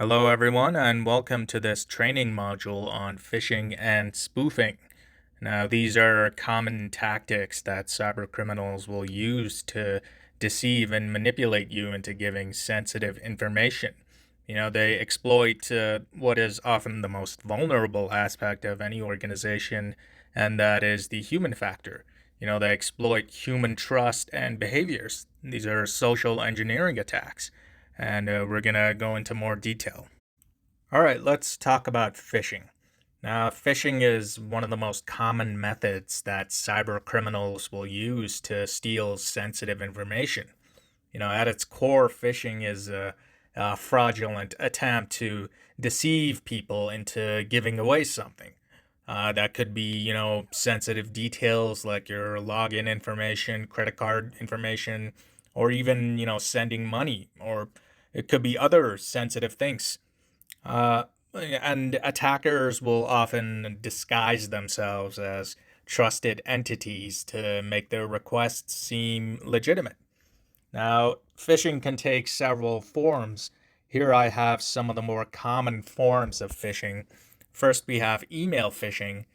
Hello, everyone, and welcome to this training module on phishing and spoofing. Now, these are common tactics that cybercriminals will use to deceive and manipulate you into giving sensitive information. They exploit what is often the most vulnerable aspect of any organization, and that is the human factor. They exploit human trust and behaviors. These are social engineering attacks, and we're going to go into more detail. All right, let's talk about phishing. Now, phishing is one of the most common methods that cyber criminals will use to steal sensitive information. At its core, phishing is a fraudulent attempt to deceive people into giving away something. That could be, sensitive details like your login information, credit card information, or even, sending money, or it could be other sensitive things. Uh, and attackers will often disguise themselves as trusted entities to make their requests seem legitimate. Now, phishing can take several forms. Here I have some of the more common forms of phishing. First, we have email phishing.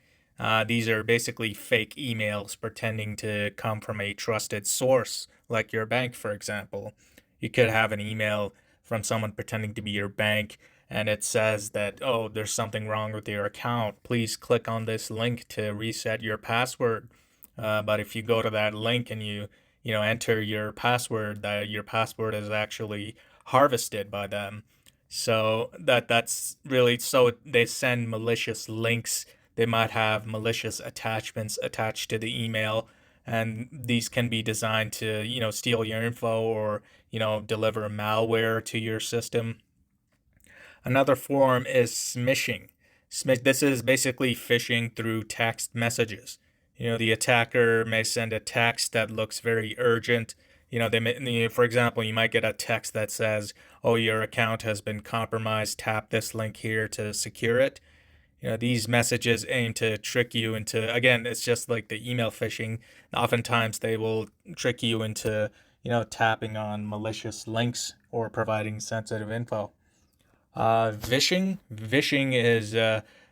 These are basically fake emails pretending to come from a trusted source, like your bank, for example. You could have an email from someone pretending to be your bank, and it says that, oh, there's something wrong with your account. Please click on this link to reset your password. But if you go to that link and you enter your password, that your password is actually harvested by them. So that's really, so they send malicious links. They might have malicious attachments attached to the email, and these can be designed to, steal your info or, deliver malware to your system. Another form is smishing. This is basically phishing through text messages. The attacker may send a text that looks very urgent. For example, you might get a text that says, "Oh, your account has been compromised. Tap this link here to secure it." These messages aim to trick you into, again, it's just like the email phishing. Oftentimes, they will trick you into, tapping on malicious links or providing sensitive info. Vishing is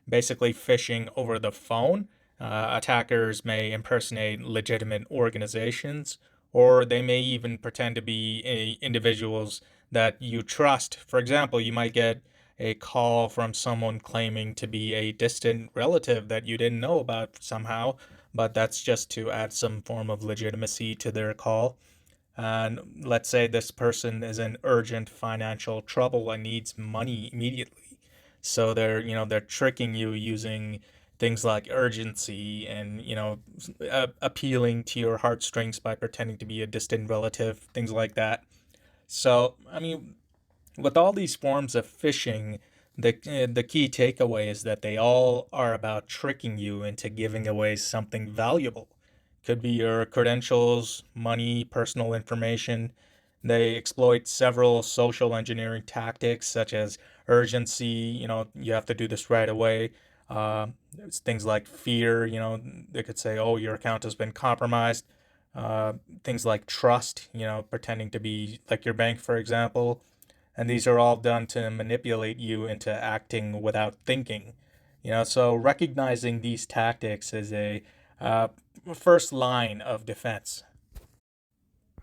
basically phishing over the phone. Attackers may impersonate legitimate organizations, or they may even pretend to be individuals that you trust. For example, you might get a call from someone claiming to be a distant relative that you didn't know about somehow, but that's just to add some form of legitimacy to their call. And let's say this person is in urgent financial trouble and needs money immediately. So they're tricking you using things like urgency and, appealing to your heartstrings by pretending to be a distant relative, things like that. So, I mean, with all these forms of phishing, the key takeaway is that they all are about tricking you into giving away something valuable. Could be your credentials, money, personal information. They exploit several social engineering tactics such as urgency, you have to do this right away. It's things like fear, they could say, oh, your account has been compromised. Things like trust, pretending to be like your bank, for example. And these are all done to manipulate you into acting without thinking. So recognizing these tactics is a uh, first line of defense.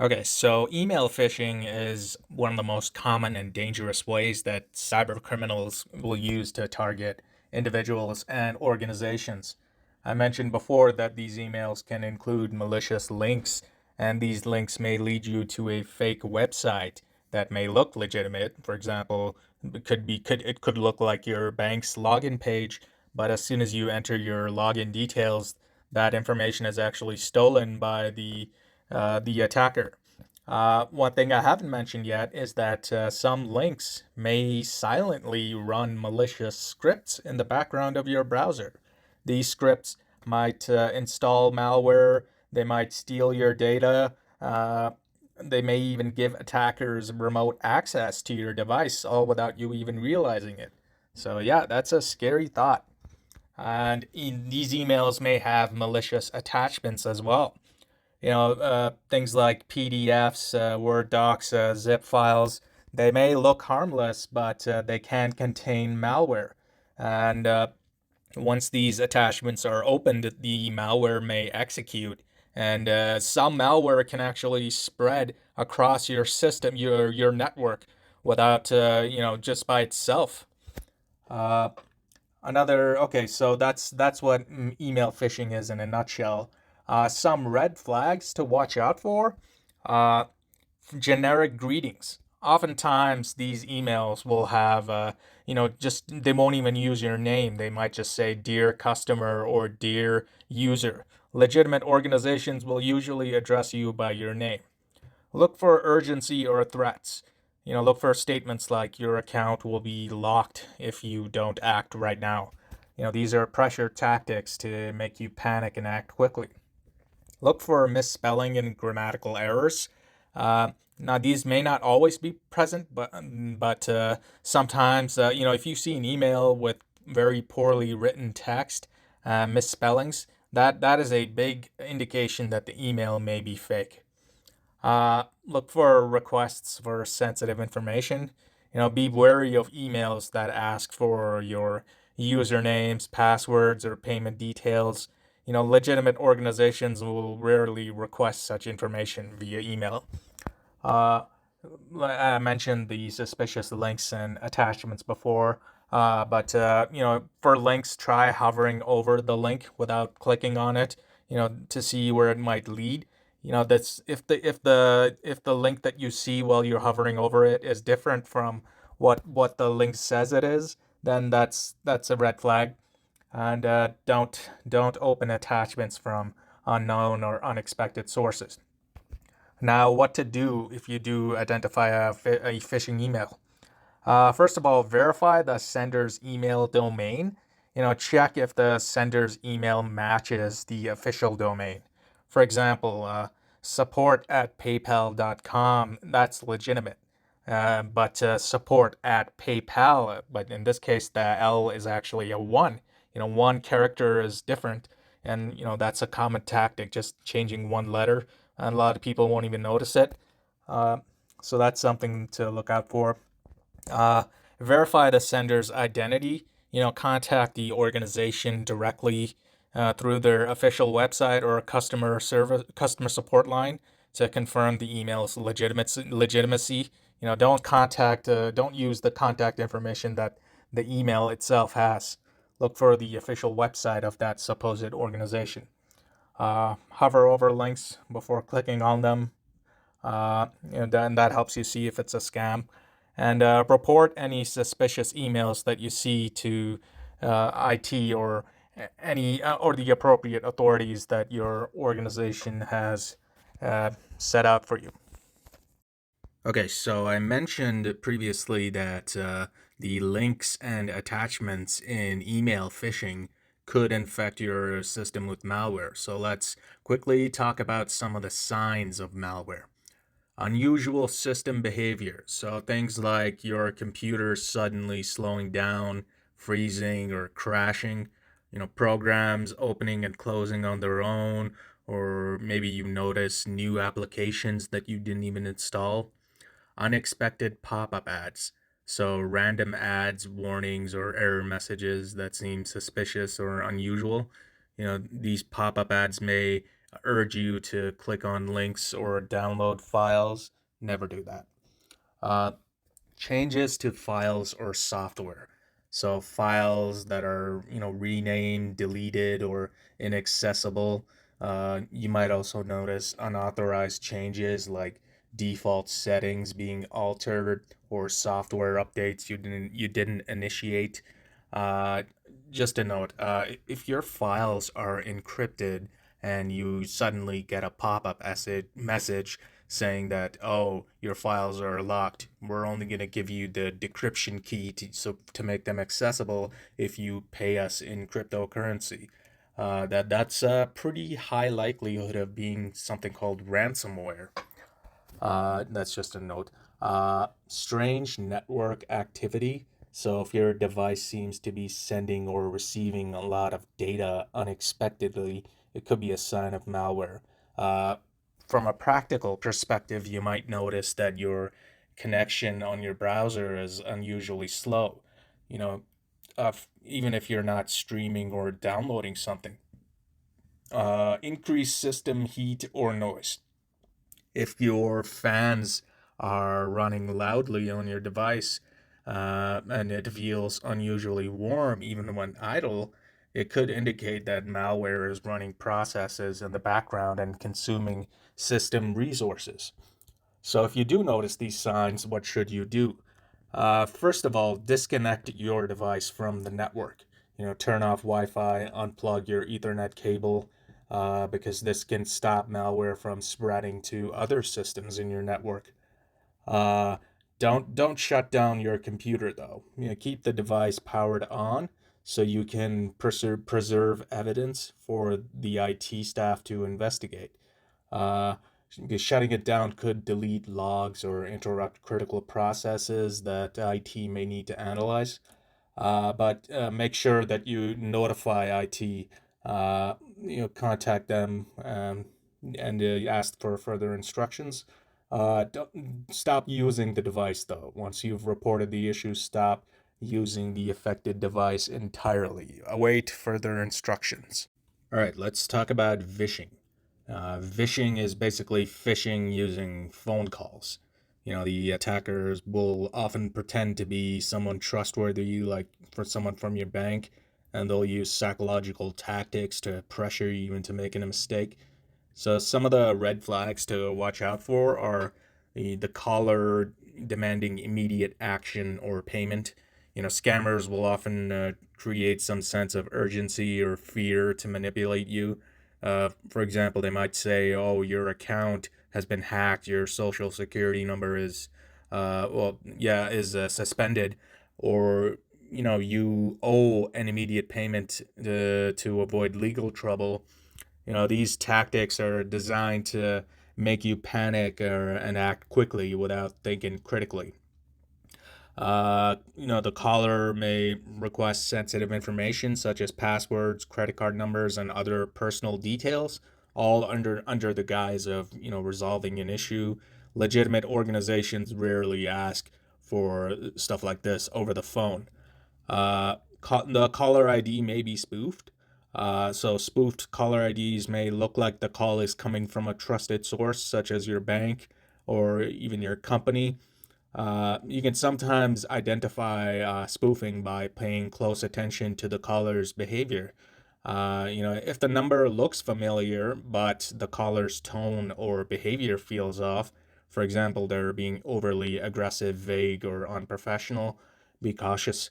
Okay, so email phishing is one of the most common and dangerous ways that cyber criminals will use to target individuals and organizations. I mentioned before that these emails can include malicious links, and these links may lead you to a fake website that may look legitimate. For example, it could look like your bank's login page, but as soon as you enter your login details, that information is actually stolen by the attacker. One thing I haven't mentioned yet is that some links may silently run malicious scripts in the background of your browser. These scripts might install malware, they might steal your data, they may even give attackers remote access to your device, all without you even realizing it. So, yeah, that's a scary thought. And these emails may have malicious attachments as well. Things like PDFs, Word docs, zip files. They may look harmless, but they can contain malware. And once these attachments are opened, the malware may execute. And some malware can actually spread across your system, your network, without just by itself. Uh, okay, so that's what email phishing is in a nutshell. Some red flags to watch out for. Uh, Generic greetings. Oftentimes, these emails will have, just they won't even use your name. They might just say, "Dear customer" or "Dear user." Legitimate organizations will usually address you by your name. Look for urgency or threats. Look for statements like your account will be locked if you don't act right now. These are pressure tactics to make you panic and act quickly. Look for misspelling and grammatical errors. Now, these may not always be present, but sometimes, if you see an email with very poorly written text, misspellings, that is a big indication that the email may be fake. Look for requests for sensitive information. Be wary of emails that ask for your usernames, passwords, or payment details. Legitimate organizations will rarely request such information via email. Uh, I mentioned the suspicious links and attachments before, but for links, try hovering over the link without clicking on it, to see where it might lead. That's if the link that you see while you're hovering over it is different from what the link says it is, then that's a red flag. And don't open attachments from unknown or unexpected sources. Now, what to do if you do identify a phishing email? First of all, verify the sender's email domain. Check if the sender's email matches the official domain. For example, support at paypal.com, that's legitimate. But support at PayPal, but in this case, the L is actually a one. One character is different, and that's a common tactic, just changing one letter, and a lot of people won't even notice it. Uh, so that's something to look out for. Uh, Verify the sender's identity. Contact the organization directly through their official website or customer support line to confirm the email's legitimacy. Don't use the contact information that the email itself has. Look for the official website of that supposed organization. Hover over links before clicking on them. Then that helps you see if it's a scam. And report any suspicious emails that you see to IT or any or the appropriate authorities that your organization has set out for you. Okay, so I mentioned previously that the links and attachments in email phishing could infect your system with malware. So let's quickly talk about some of the signs of malware. Unusual system behavior. So things like your computer suddenly slowing down, freezing, or crashing, programs opening and closing on their own, or maybe you notice new applications that you didn't even install. Unexpected pop-up ads. So random ads, warnings, or error messages that seem suspicious or unusual. These pop-up ads may urge you to click on links or download files. Never do that. Uh, Changes to files or software. So files that are, renamed, deleted, or inaccessible. You might also notice unauthorized changes like default settings being altered or software updates you didn't initiate. Uh, just a note, if your files are encrypted and you suddenly get a pop-up message saying that, oh, your files are locked, we're only going to give you the decryption key to make them accessible if you pay us in cryptocurrency. That's a pretty high likelihood of being something called ransomware. That's just a note. Strange network activity. So if your device seems to be sending or receiving a lot of data unexpectedly, it could be a sign of malware. Uh, from a practical perspective, you might notice that your connection on your browser is unusually slow. You know, even if you're not streaming or downloading something. Increase system heat or noise. If your fans are running loudly on your device and it feels unusually warm even when idle, it could indicate that malware is running processes in the background and consuming system resources. So if you do notice these signs, what should you do? First of all, disconnect your device from the network. Turn off Wi-Fi, unplug your Ethernet cable, because this can stop malware from spreading to other systems in your network. Uh, don't shut down your computer though. Keep the device powered on so you can preserve evidence for the IT staff to investigate. Uh, Shutting it down could delete logs or interrupt critical processes that IT may need to analyze. But make sure that you notify IT, contact them, and ask for further instructions. Don't stop using the device though. Once you've reported the issue, stop using the affected device entirely. Await further instructions. All right, let's talk about vishing. Vishing is basically phishing using phone calls. The attackers will often pretend to be someone trustworthy, like for someone from your bank, and they'll use psychological tactics to pressure you into making a mistake. So some of the red flags to watch out for are the caller demanding immediate action or payment. Scammers will often create some sense of urgency or fear to manipulate you. For example, they might say, "Oh, your account has been hacked. Your social security number is, suspended," or you owe an immediate payment to avoid legal trouble. These tactics are designed to make you panic and act quickly without thinking critically. The caller may request sensitive information such as passwords, credit card numbers, and other personal details, all under the guise of resolving an issue. Legitimate organizations rarely ask for stuff like this over the phone. The caller ID may be spoofed. So spoofed caller IDs may look like the call is coming from a trusted source, such as your bank or even your company. You can sometimes identify spoofing by paying close attention to the caller's behavior. If the number looks familiar, but the caller's tone or behavior feels off, for example, they're being overly aggressive, vague, or unprofessional, be cautious.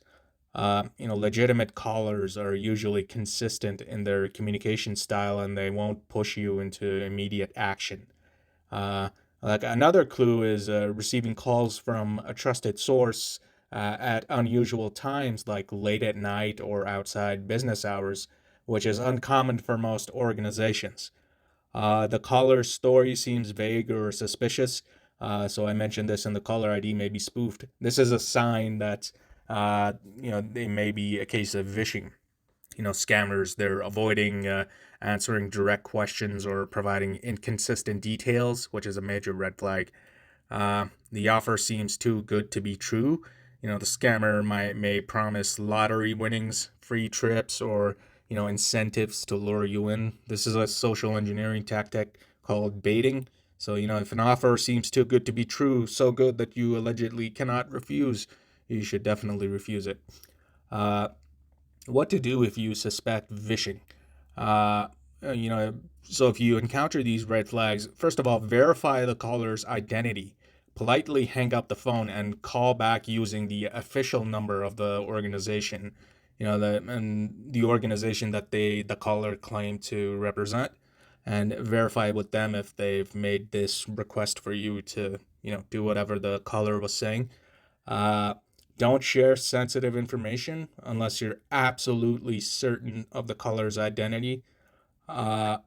Legitimate callers are usually consistent in their communication style and they won't push you into immediate action. Uh, like another clue is receiving calls from a trusted source at unusual times, like late at night or outside business hours, which is uncommon for most organizations. The caller's story seems vague or suspicious, so I mentioned this in the caller ID may be spoofed. This is a sign that they may be a case of vishing. Scammers, they're avoiding answering direct questions or providing inconsistent details, which is a major red flag. The offer seems too good to be true. The scammer may promise lottery winnings, free trips, or incentives to lure you in. This is a social engineering tactic called baiting. So if an offer seems too good to be true, so good that you allegedly cannot refuse, you should definitely refuse it. Uh, what to do if you suspect vishing? Uh, so if you encounter these red flags, first of all, verify the caller's identity. Politely hang up the phone and call back using the official number of the organization, the organization that the caller claimed to represent, and verify with them if they've made this request for you to do whatever the caller was saying. Uh, don't share sensitive information unless you're absolutely certain of the caller's identity. uh,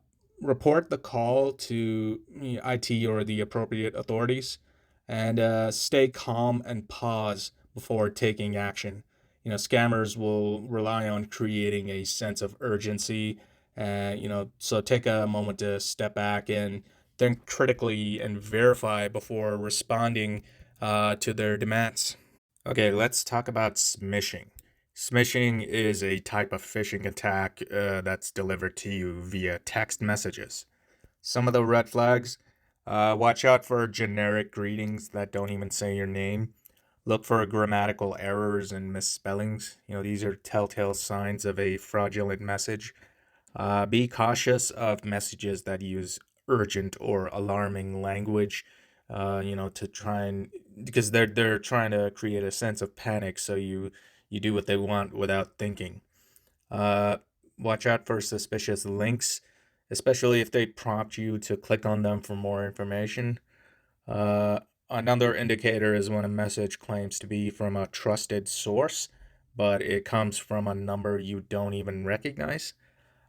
Report the call to IT or the appropriate authorities, and stay calm and pause before taking action. Scammers will rely on creating a sense of urgency, so take a moment to step back and think critically and verify before responding to their demands. Okay, let's talk about smishing. Smishing is a type of phishing attack that's delivered to you via text messages. Some of the red flags: watch out for generic greetings that don't even say your name. Look for grammatical errors and misspellings. These are telltale signs of a fraudulent message. Be cautious of messages that use urgent or alarming language, to try and because they're trying to create a sense of panic, so you do what they want without thinking. Uh, Watch out for suspicious links, especially if they prompt you to click on them for more information. Uh, Another indicator is when a message claims to be from a trusted source, but it comes from a number you don't even recognize.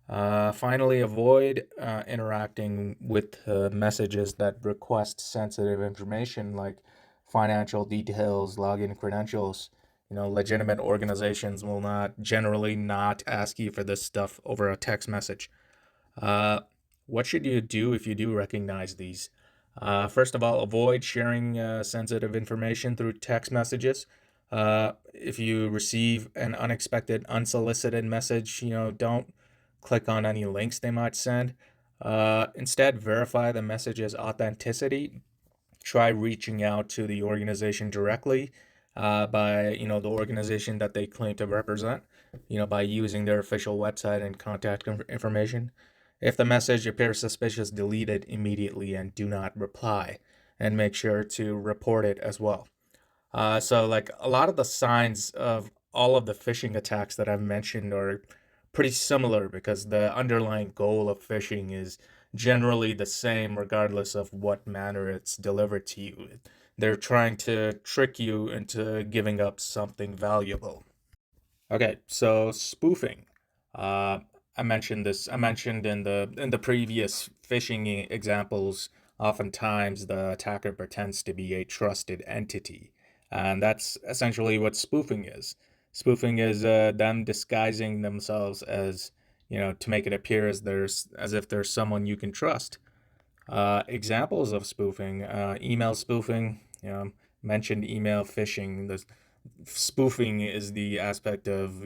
Finally, avoid interacting with messages that request sensitive information like financial details, login credentials. Legitimate organizations will not generally not ask you for this stuff over a text message. Uh, what should you do if you do recognize these? First of all, avoid sharing sensitive information through text messages. If you receive an unexpected, unsolicited message, don't click on any links they might send. Instead, verify the message's authenticity. Try reaching out to the organization directly, by the organization that they claim to represent, by using their official website and contact information. If the message appears suspicious, delete it immediately and do not reply, and make sure to report it as well. So like a lot of the signs of all of the phishing attacks that I've mentioned are pretty similar, because the underlying goal of phishing is generally the same regardless of what manner it's delivered to you. They're trying to trick you into giving up something valuable. Okay, so spoofing. Uh, I mentioned this. I mentioned in the previous phishing examples. Oftentimes, the attacker pretends to be a trusted entity, and that's essentially what spoofing is. Spoofing is them disguising themselves as, to make it appear as if there's someone you can trust. Examples of spoofing: email spoofing. Mentioned email phishing. The spoofing is the aspect of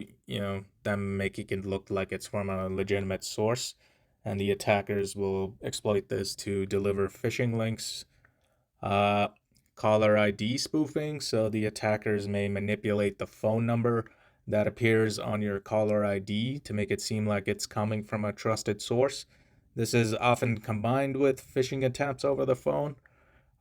them making it look like it's from a legitimate source, and the attackers will exploit this to deliver phishing links. uh, Caller ID spoofing: so the attackers may manipulate the phone number that appears on your caller ID to make it seem like it's coming from a trusted source. This is often combined with phishing attempts over the phone.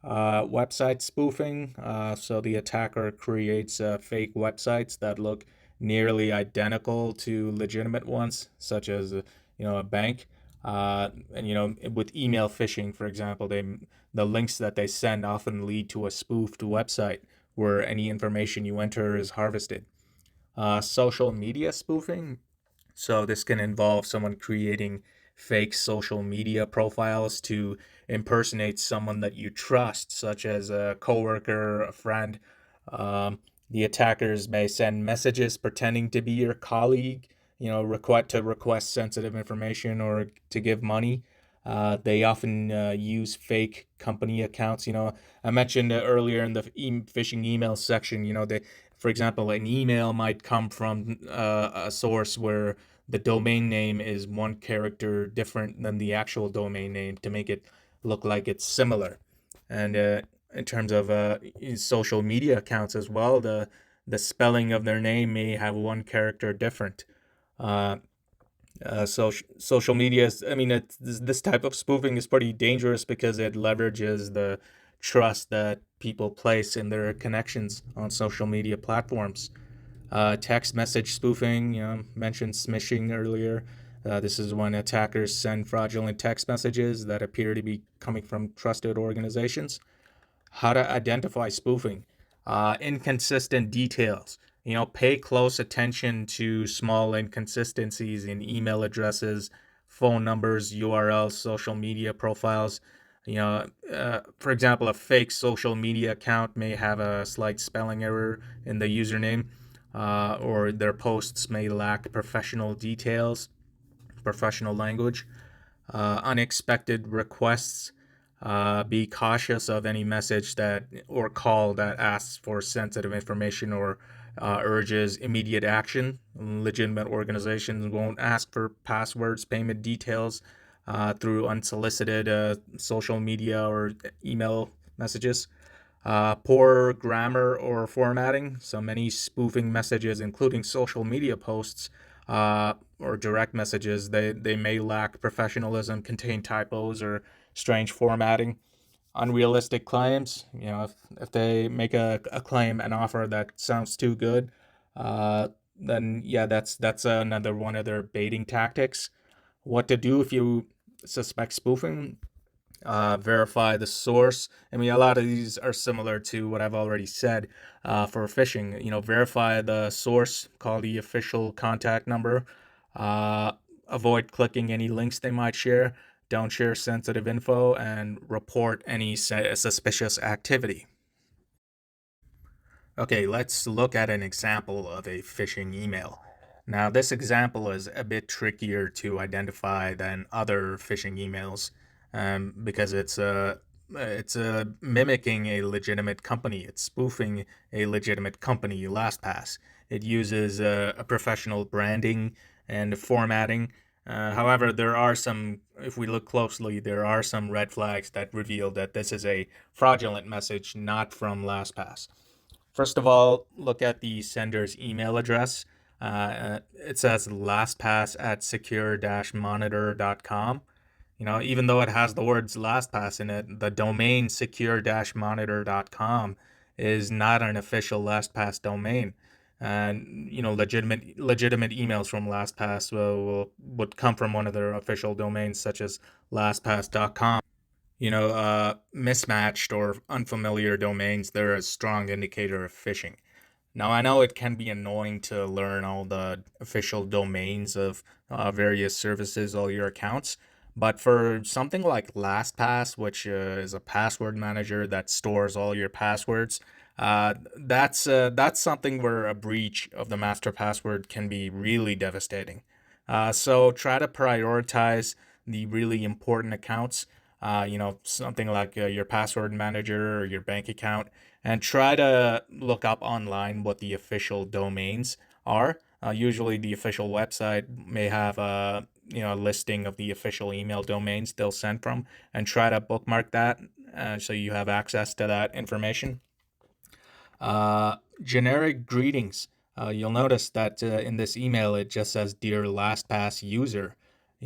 Website spoofing. So the attacker creates fake websites that look nearly identical to legitimate ones, such as a bank. And with email phishing, for example, the links that they send often lead to a spoofed website where any information you enter is harvested. Social media spoofing: so this can involve someone creating fake social media profiles to impersonate someone that you trust, such as a coworker, a friend. Um, the attackers may send messages pretending to be your colleague, request sensitive information or to give money. They often use fake company accounts. I mentioned earlier in the phishing email section. For example, an email might come from a source where the domain name is one character different than the actual domain name to make it look like it's similar. And in terms of social media accounts as well, the spelling of their name may have one character different. Uh, Social media is, I mean, this type of spoofing is pretty dangerous because it leverages the trust that people place in their connections on social media platforms. Text message spoofing, mentioned smishing earlier. This is when attackers send fraudulent text messages that appear to be coming from trusted organizations. How to identify spoofing: inconsistent details. Pay close attention to small inconsistencies in email addresses, phone numbers, URLs, social media profiles. For example, a fake social media account may have a slight spelling error in the username, or their posts may lack professional details, professional language. Unexpected requests: Be cautious of any message that or call that asks for sensitive information or urges immediate action. Legitimate organizations won't ask for passwords, payment details through unsolicited social media or email messages. Poor grammar or formatting. So many spoofing messages, including social media posts or direct messages, they may lack professionalism, contain typos or strange formatting. Unrealistic claims. If they make a claim, an offer that sounds too good, uh, then yeah, that's another one of their baiting tactics. What to do if you suspect spoofing? Verify the source. I mean, a lot of these are similar to what I've already said for phishing. Verify the source, call the official contact number, uh, avoid clicking any links they might share, don't share sensitive info, and report any suspicious activity. Okay, let's look at an example of a phishing email. Now, this example is a bit trickier to identify than other phishing emails because it's mimicking a legitimate company. It's spoofing a legitimate company, LastPass. It uses a professional branding and formatting. However, if we look closely, there are some red flags that reveal that this is a fraudulent message not from LastPass. First of all, look at the sender's email address. It says LastPass at secure-monitor.com. Even though it has the words LastPass in it, the domain secure-monitor.com is not an official LastPass domain. And legitimate emails from LastPass would come from one of their official domains, such as LastPass.com. Mismatched or unfamiliar domains, they're a strong indicator of phishing. Now, I know it can be annoying to learn all the official domains of various services, all your accounts, but for something like LastPass, which is a password manager that stores all your passwords, that's something where a breach of the master password can be really devastating. So try to prioritize the really important accounts. Something like your password manager or your bank account, and try to look up online what the official domains are. Usually, the official website may have a listing of the official email domains they'll send from, and try to bookmark that so you have access to that information. Generic greetings. You'll notice that in this email it just says "Dear LastPass user."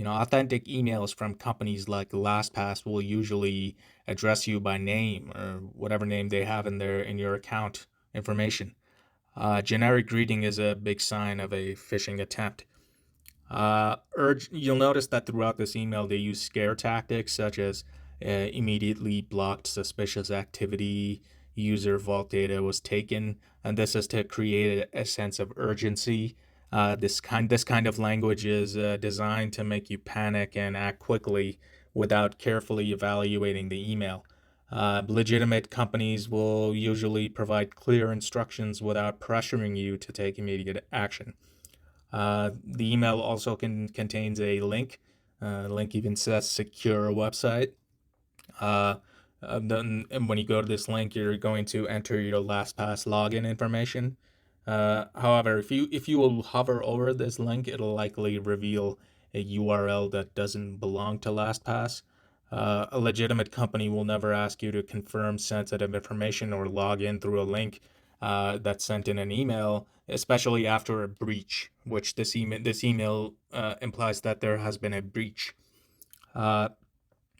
Authentic emails from companies like LastPass will usually address you by name or whatever name they have in your account information. Generic greeting is a big sign of a phishing attempt. You'll notice that throughout this email they use scare tactics such as immediately blocked suspicious activity, user vault data was taken, and this is to create a sense of urgency. This kind of language is designed to make you panic and act quickly without carefully evaluating the email. Legitimate companies will usually provide clear instructions without pressuring you to take immediate action. The email also contains a link. Link even says secure website. Uh, and when you go to this link, you're going to enter your LastPass login information. However, if you will hover over this link, it'll likely reveal a URL that doesn't belong to LastPass. A legitimate company will never ask you to confirm sensitive information or log in through a link that's sent in an email, especially after a breach, which this email implies that there has been a breach. Uh,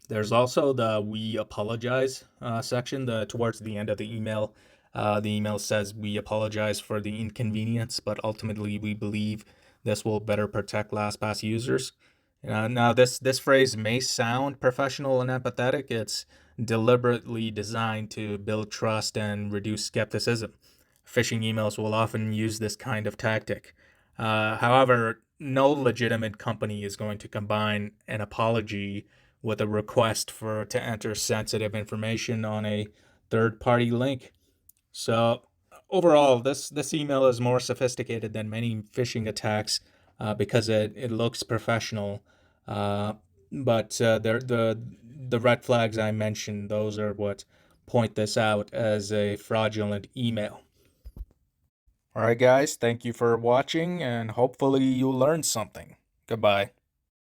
there's also the "We apologize" section. Towards the end of the email says, "We apologize for the inconvenience, but ultimately we believe this will better protect LastPass users." Now, this phrase may sound professional and empathetic. It's deliberately designed to build trust and reduce skepticism. Phishing emails will often use this kind of tactic. However, no legitimate company is going to combine an apology with a request to enter sensitive information on a third-party link. So overall, this email is more sophisticated than many phishing attacks because it looks professional, but the red flags I mentioned, those are what point this out as a fraudulent email. All right, guys, thank you for watching, and hopefully you learned something. Goodbye.